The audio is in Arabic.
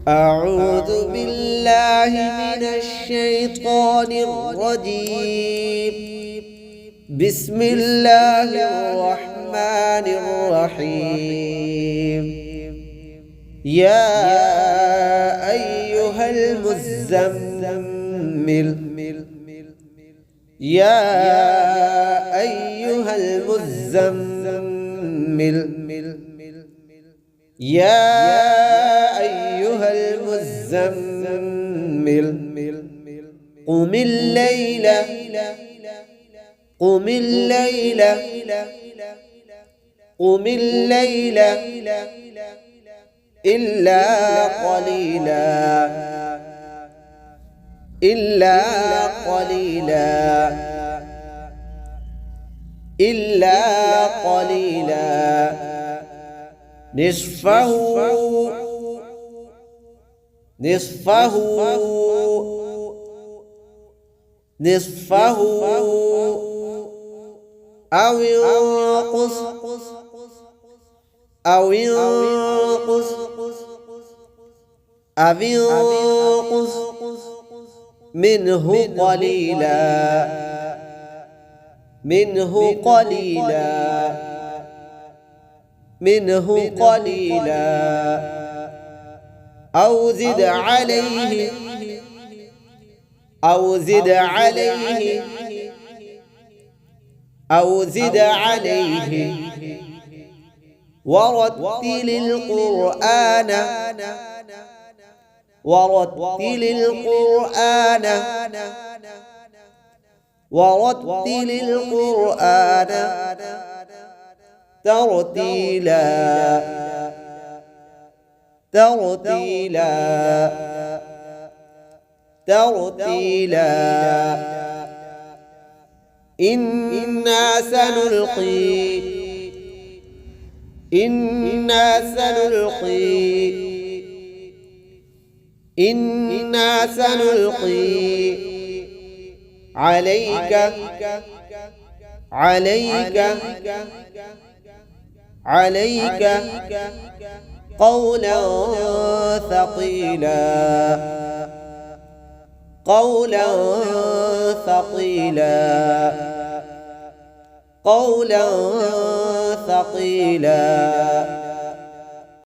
أعوذ بالله من الشيطان الرجيم. بسم الله الرحمن الرحيم. يا أيها المزمل يا أيها المزمل يا أيها المزمل قم الليل قم الليل قم الليل إلا قليلا إلا قليلا إلا قليلا نصفه أو ينقص أو ينقص منه قليلا منه قليلا أو زد عليه أو زد عليه أو زد عليه ورتل القرآن ورتل القرآن ورتل القرآن ترتيلا ترتيلا ترتيلا إنا سنلقي إنا سنلقي إنا سنلقي عليك عليك عليك قولا ثقيلا قولا ثقيلا قولا ثقيلا